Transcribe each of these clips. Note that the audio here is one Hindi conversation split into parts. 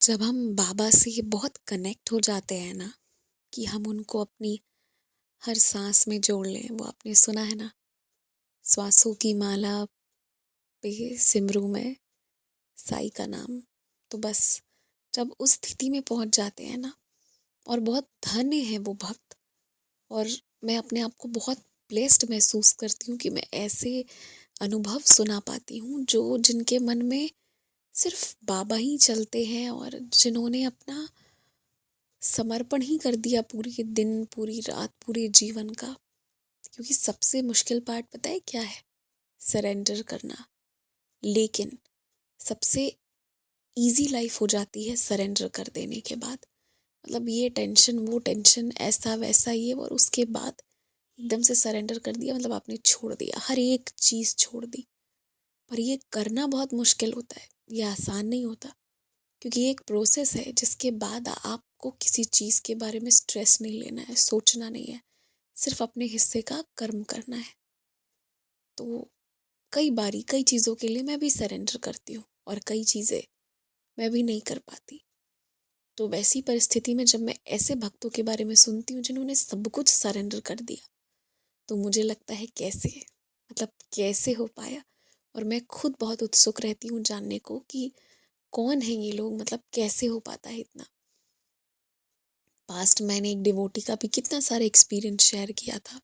जब हम बाबा से बहुत कनेक्ट हो जाते हैं ना कि हम उनको अपनी हर सांस में जोड़ लें। वो आपने सुना है ना, श्वासों की माला पे सिमरू में साई का नाम। तो बस जब उस स्थिति में पहुंच जाते हैं ना, और बहुत धन्य है वो भक्त। और मैं अपने आप को बहुत ब्लेस्ड महसूस करती हूँ कि मैं ऐसे अनुभव सुना पाती हूँ जो जिनके मन में सिर्फ बाबा ही चलते हैं, और जिन्होंने अपना समर्पण ही कर दिया पूरी दिन, पूरी रात, पूरे जीवन का। क्योंकि सबसे मुश्किल पार्ट पता है क्या है? सरेंडर करना। लेकिन सबसे इजी लाइफ हो जाती है सरेंडर कर देने के बाद। मतलब ये टेंशन, वो टेंशन, ऐसा वैसा, ये, और उसके बाद एकदम से सरेंडर कर दिया, मतलब आपने छोड़ दिया, हर एक चीज़ छोड़ दी। पर ये करना बहुत मुश्किल होता है, ये आसान नहीं होता। क्योंकि ये एक प्रोसेस है जिसके बाद आपको किसी चीज़ के बारे में स्ट्रेस नहीं लेना है, सोचना नहीं है, सिर्फ अपने हिस्से का कर्म करना है। तो कई बारी कई चीज़ों के लिए मैं भी सरेंडर करती हूँ, और कई चीज़ें मैं भी नहीं कर पाती। तो वैसी परिस्थिति में जब मैं ऐसे भक्तों के बारे में सुनती हूँ जिन्होंने सब कुछ सरेंडर कर दिया, तो मुझे लगता है कैसे, मतलब कैसे हो पाया। और मैं खुद बहुत उत्सुक रहती हूँ जानने को कि कौन है ये लोग, मतलब कैसे हो पाता है इतना। पास्ट मैंने एक डिवोटी का भी कितना सारा एक्सपीरियंस शेयर किया था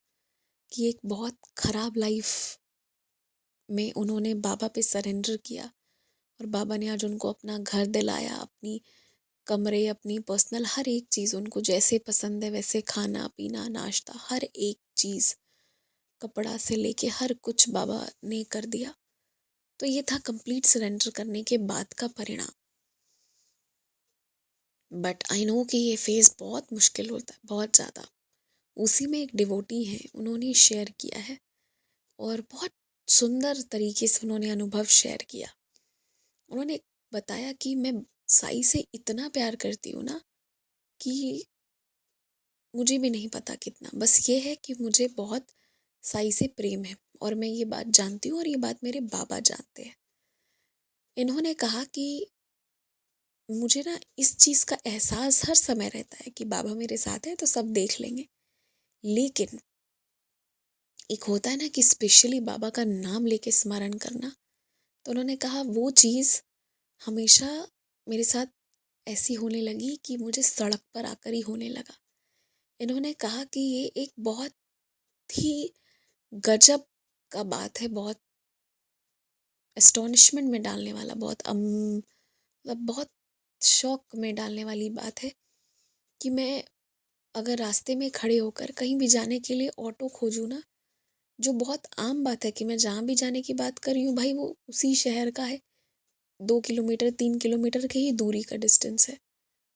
कि एक बहुत ख़राब लाइफ में उन्होंने बाबा पे सरेंडर किया, और बाबा ने आज उनको अपना घर दिलाया, अपनी कमरे, अपनी पर्सनल हर एक चीज़ उनको जैसे पसंद है वैसे, खाना पीना नाश्ता, हर एक चीज़, कपड़ा से लेके हर कुछ बाबा ने कर दिया। तो ये था कंप्लीट सरेंडर करने के बाद का परिणाम। बट आई नो कि ये फेज़ बहुत मुश्किल होता है, बहुत ज़्यादा। उसी में एक डिवोटी हैं, उन्होंने शेयर किया है, और बहुत सुंदर तरीके से उन्होंने अनुभव शेयर किया। उन्होंने बताया कि मैं साई से इतना प्यार करती हूँ ना कि मुझे भी नहीं पता कितना, बस ये है कि मुझे बहुत साई से प्रेम है, और मैं ये बात जानती हूँ, और ये बात मेरे बाबा जानते हैं। इन्होंने कहा कि मुझे ना इस चीज़ का एहसास हर समय रहता है कि बाबा मेरे साथ है तो सब देख लेंगे। लेकिन एक होता है ना कि स्पेशली बाबा का नाम लेके स्मरण करना। तो उन्होंने कहा वो चीज़ हमेशा मेरे साथ ऐसी होने लगी कि मुझे सड़क पर आकर ही होने लगा। इन्होंने कहा कि ये एक बहुत ही गजब का बात है, बहुत एस्टोनिशमेंट में डालने वाला, बहुत मतलब बहुत शौक में डालने वाली बात है कि मैं अगर रास्ते में खड़े होकर कहीं भी जाने के लिए ऑटो खोजूँ ना, जो बहुत आम बात है कि मैं जहाँ भी जाने की बात कर रही हूँ भाई वो उसी शहर का है, 2 किलोमीटर 3 किलोमीटर की ही दूरी का डिस्टेंस है।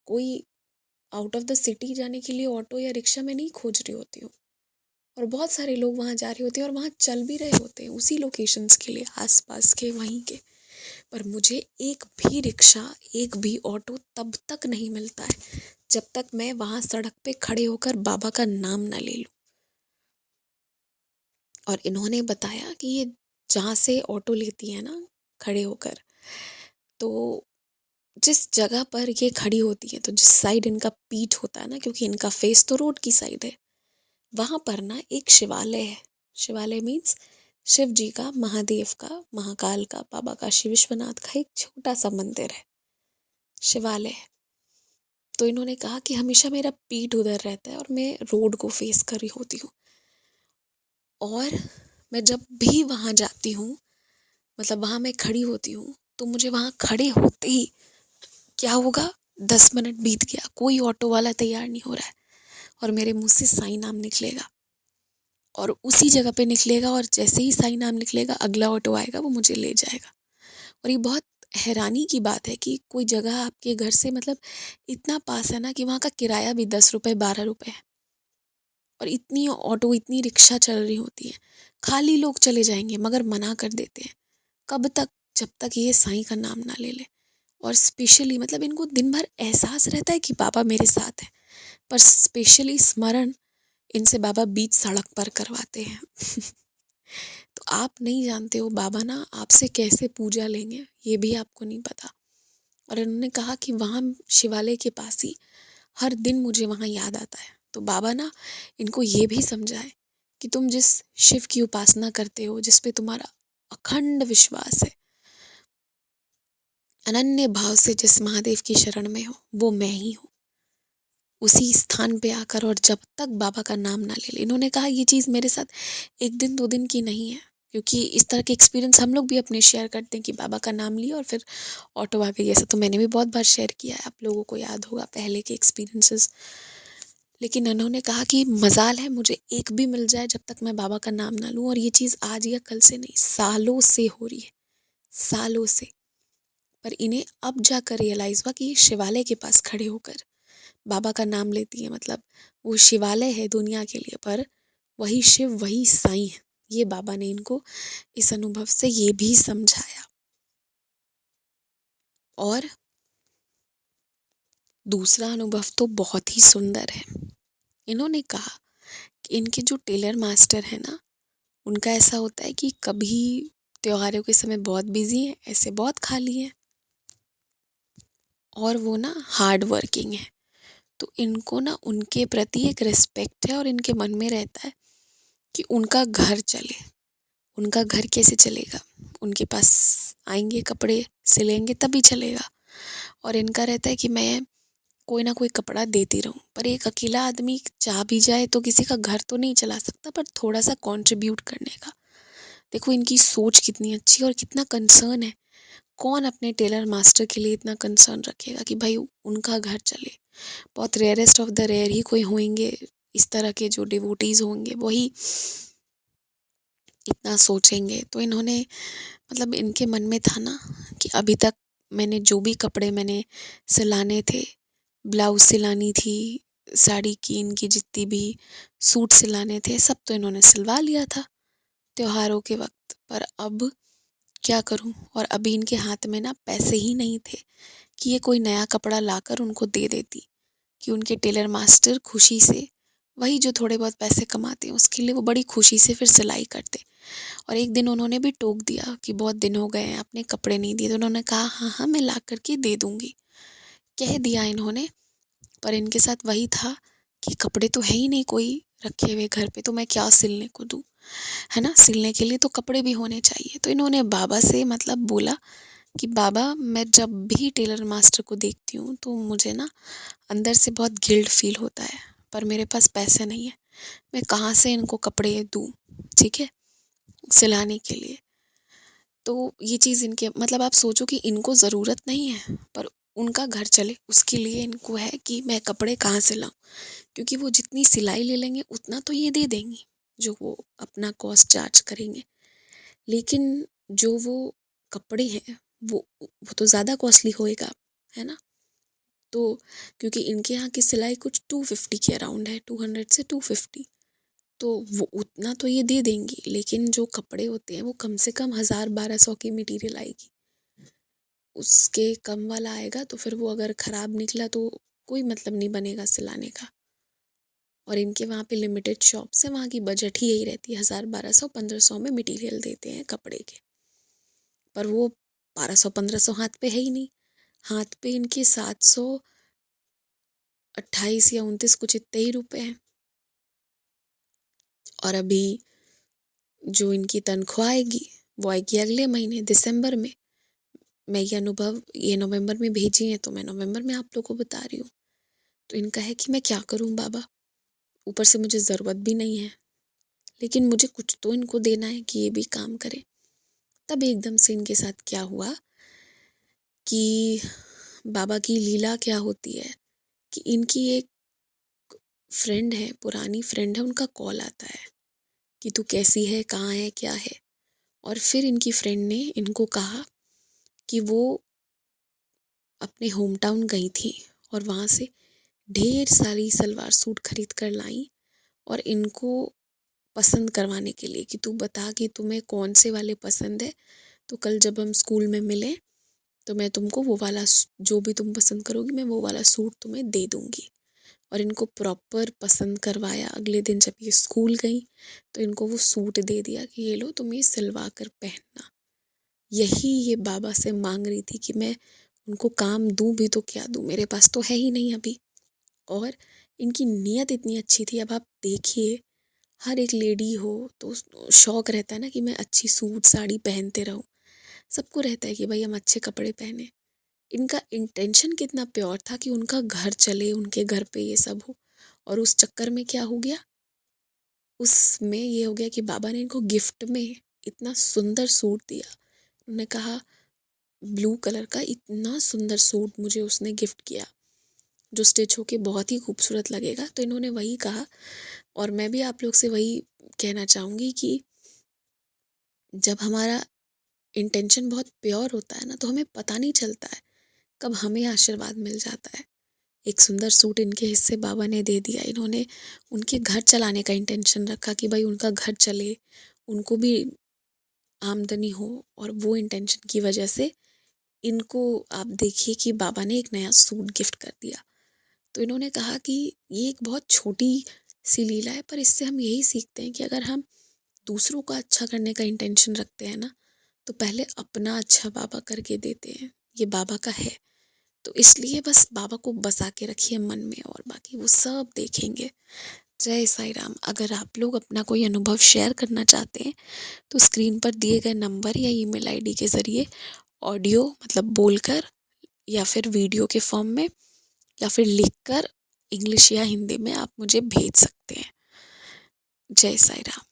कोई आउट ऑफ द सिटी जाने के लिए ऑटो या रिक्शा में नहीं खोज रही होती हूँ। और बहुत सारे लोग वहाँ जा रहे होते हैं और वहाँ चल भी रहे होते हैं उसी लोकेशंस के लिए, आसपास के वहीं के। पर मुझे एक भी रिक्शा, एक भी ऑटो तब तक नहीं मिलता है जब तक मैं वहाँ सड़क पे खड़े होकर बाबा का नाम ना ले लूँ। और इन्होंने बताया कि ये जहाँ से ऑटो लेती है ना खड़े होकर, तो जिस जगह पर ये खड़ी होती है, तो जिस साइड इनका पीठ होता है ना, क्योंकि इनका फेस तो रोड की साइड है, वहाँ पर ना एक शिवालय है। शिवालय मीन्स शिव जी का, महादेव का, महाकाल का, बाबा काशी विश्वनाथ का एक छोटा सा मंदिर है, शिवालय है। तो इन्होंने कहा कि हमेशा मेरा पीठ उधर रहता है और मैं रोड को फेस कर रही होती हूँ। और मैं जब भी वहाँ जाती हूँ, मतलब वहाँ मैं खड़ी होती हूँ, तो मुझे वहाँ खड़े होते ही क्या होगा, 10 मिनट बीत गया, कोई ऑटो वाला तैयार नहीं हो रहा है, और मेरे मुंह से साईं नाम निकलेगा, और उसी जगह पे निकलेगा, और जैसे ही साईं नाम निकलेगा अगला ऑटो आएगा, वो मुझे ले जाएगा। और ये बहुत हैरानी की बात है कि कोई जगह आपके घर से मतलब इतना पास है ना कि वहाँ का किराया भी 10 रुपये 12 रुपये है, और इतनी ऑटो इतनी रिक्शा चल रही होती है, खाली लोग चले जाएंगे मगर मना कर देते हैं। कब तक? जब तक ये साईं का नाम ना ले ले। और स्पेशली मतलब इनको दिन भर एहसास रहता है कि बाबा मेरे साथ है, पर स्पेशली स्मरण इनसे बाबा बीच सड़क पर करवाते हैं। तो आप नहीं जानते हो बाबा ना आपसे कैसे पूजा लेंगे, ये भी आपको नहीं पता। और इन्होंने कहा कि वहाँ शिवालय के पास ही हर दिन मुझे वहाँ याद आता है। तो बाबा ना इनको ये भी समझाए कि तुम जिस शिव की उपासना करते हो, जिस पे तुम्हारा अखंड विश्वास है, अनन्य भाव से जिस महादेव की शरण में हो, वो मैं ही हूँ। उसी स्थान पे आकर और जब तक बाबा का नाम ना ले ले। इन्होंने कहा ये चीज़ मेरे साथ 1 दिन 2 दिन की नहीं है, क्योंकि इस तरह के एक्सपीरियंस हम लोग भी अपने शेयर करते हैं कि बाबा का नाम लिया और फिर ऑटो आ गई। ऐसा तो मैंने भी बहुत बार शेयर किया है, आप लोगों को याद होगा पहले के एक्सपीरियंसेस। लेकिन इन्होंने कहा कि मजाल है मुझे एक भी मिल जाए जब तक मैं बाबा का नाम ना लूँ। और ये चीज़ आज या कल से नहीं, सालों से हो रही है, सालों से। पर इन्हें अब जाकर रियलाइज हुआ कि ये शिवालय के पास खड़े होकर बाबा का नाम लेती है, मतलब वो शिवालय है दुनिया के लिए, पर वही शिव वही साईं है। ये बाबा ने इनको इस अनुभव से ये भी समझाया। और दूसरा अनुभव तो बहुत ही सुंदर है। इन्होंने कहा कि इनके जो टेलर मास्टर है ना, उनका ऐसा होता है कि कभी त्योहारों के समय बहुत बिजी है, ऐसे बहुत खाली है, और वो ना हार्ड वर्किंग है। तो इनको ना उनके प्रति एक रिस्पेक्ट है और इनके मन में रहता है कि उनका घर चले। उनका घर कैसे चलेगा? उनके पास आएंगे, कपड़े सिलेंगे तभी चलेगा। और इनका रहता है कि मैं कोई ना कोई कपड़ा देती रहूं। पर एक अकेला आदमी चाह भी जाए तो किसी का घर तो नहीं चला सकता, पर थोड़ा सा कंट्रीब्यूट करने का। देखो इनकी सोच कितनी अच्छी और कितना कंसर्न है। कौन अपने टेलर मास्टर के लिए इतना कंसर्न रखेगा कि भाई उनका घर चले? बहुत रेयरेस्ट ऑफ द रेयर ही कोई होंगे इस तरह के जो डिवोटीज होंगे, वही इतना सोचेंगे। तो इन्होंने, मतलब इनके मन में था ना कि अभी तक मैंने जो भी कपड़े मैंने सिलाने थे, ब्लाउज सिलानी थी, साड़ी की इनकी जितनी भी सूट सिलाने थे, सब तो इन्होंने सिलवा लिया था त्योहारों के वक्त। पर अब क्या करूं? और अभी इनके हाथ में ना पैसे ही नहीं थे कि ये कोई नया कपड़ा लाकर उनको दे देती, कि उनके टेलर मास्टर खुशी से वही जो थोड़े बहुत पैसे कमाते हैं उसके लिए वो बड़ी खुशी से फिर सिलाई करते। और एक दिन उन्होंने भी टोक दिया कि बहुत दिन हो गए हैं आपने कपड़े नहीं दिए। तो उन्होंने कहा हाँ हाँ मैं ला करके दे दूंगी, कह दिया इन्होंने। पर इनके साथ वही था कि कपड़े तो है ही नहीं कोई रखे हुए घर पे, तो मैं क्या सिलने को दूँ, है ना? सिलने के लिए तो कपड़े भी होने चाहिए। तो इन्होंने बाबा से मतलब बोला कि बाबा मैं जब भी टेलर मास्टर को देखती हूँ तो मुझे ना अंदर से बहुत गिल्ट फील होता है, पर मेरे पास पैसे नहीं है, मैं कहाँ से इनको कपड़े दूँ, ठीक है, सिलाने के लिए। तो ये चीज़ इनके, मतलब आप सोचो कि इनको ज़रूरत नहीं है पर उनका घर चले उसके लिए इनको है कि मैं कपड़े कहाँ से लाऊं, क्योंकि वो जितनी सिलाई ले लेंगे उतना तो ये दे देंगी जो वो अपना कॉस्ट चार्ज करेंगे। लेकिन जो वो कपड़े हैं वो तो ज़्यादा कॉस्टली होएगा, है ना? तो क्योंकि इनके यहाँ की सिलाई कुछ 250 के अराउंड है, 200 से 250, तो वो उतना तो ये दे देंगी। लेकिन जो कपड़े होते हैं वो कम से कम 1000-1200 की मटेरियल आएगी, उसके कम वाला आएगा तो फिर वो अगर ख़राब निकला तो कोई मतलब नहीं बनेगा सिलाने का। और इनके वहाँ पे लिमिटेड शॉप्स है, वहाँ की बजट ही यही रहती है, 1000-1200-1500 में मटेरियल देते हैं कपड़े के। पर वो 1200-1500 हाथ पे है ही नहीं, हाथ पे इनके 728 या 29 कुछ इतने ही रुपए हैं। और अभी जो इनकी तनख्वाह आएगी वो आएगी अगले महीने दिसंबर में। मैं ये अनुभव ये नवंबर में भेजी है तो मैं नवंबर में आप लोगों को बता रही हूँ। तो इनका है कि मैं क्या करूँ बाबा, ऊपर से मुझे ज़रूरत भी नहीं है, लेकिन मुझे कुछ तो इनको देना है कि ये भी काम करें। तब एकदम से इनके साथ क्या हुआ कि बाबा की लीला क्या होती है कि इनकी एक फ्रेंड है, पुरानी फ्रेंड है, उनका कॉल आता है कि तू कैसी है, कहाँ है, क्या है। और फिर इनकी फ्रेंड ने इनको कहा कि वो अपने होम टाउन गई थी और वहाँ से ढेर सारी सलवार सूट खरीद कर लाई और इनको पसंद करवाने के लिए कि तू बता कि तुम्हें कौन से वाले पसंद है, तो कल जब हम स्कूल में मिलें तो मैं तुमको वो वाला जो भी तुम पसंद करोगी मैं वो वाला सूट तुम्हें दे दूँगी। और इनको प्रॉपर पसंद करवाया। अगले दिन जब ये स्कूल गई तो इनको वो सूट दे दिया कि ये लो तुम ये सिलवा कर पहनना। यही ये बाबा से मांग रही थी कि मैं उनको काम दूँ भी तो क्या दूँ, मेरे पास तो है ही नहीं अभी। और इनकी नीयत इतनी अच्छी थी, अब आप देखिए हर एक लेडी हो तो शौक रहता है ना कि मैं अच्छी सूट साड़ी पहनते रहूं, सबको रहता है कि भाई हम अच्छे कपड़े पहने। इनका इंटेंशन कितना प्योर था कि उनका घर चले, उनके घर पे ये सब हो। और उस चक्कर में क्या हो गया, उसमें ये हो गया कि बाबा ने इनको गिफ्ट में इतना सुंदर सूट दिया। उन्होंने कहा ब्लू कलर का इतना सुंदर सूट मुझे उसने गिफ्ट किया जो स्टिच होके बहुत ही खूबसूरत लगेगा। तो इन्होंने वही कहा, और मैं भी आप लोग से वही कहना चाहूँगी कि जब हमारा इंटेंशन बहुत प्योर होता है ना, तो हमें पता नहीं चलता है कब हमें आशीर्वाद मिल जाता है। एक सुंदर सूट इनके हिस्से बाबा ने दे दिया। इन्होंने उनके घर चलाने का इंटेंशन रखा कि भाई उनका घर चले, उनको भी आमदनी हो, और वो इंटेंशन की वजह से इनको आप देखिए कि बाबा ने एक नया सूट गिफ्ट कर दिया। तो इन्होंने कहा कि ये एक बहुत छोटी सी लीला है, पर इससे हम यही सीखते हैं कि अगर हम दूसरों का अच्छा करने का इंटेंशन रखते हैं ना, तो पहले अपना अच्छा बाबा करके देते हैं। ये बाबा का है, तो इसलिए बस बाबा को बसा के रखिए मन में, और बाकी वो सब देखेंगे। जय साईं राम। अगर आप लोग अपना कोई अनुभव शेयर करना चाहते हैं तो स्क्रीन पर दिए गए नंबर या ईमेल आईडी के ज़रिए ऑडियो मतलब बोलकर, या फिर वीडियो के फॉर्म में, या फिर लिखकर इंग्लिश या हिंदी में आप मुझे भेज सकते हैं। जय साईं राम।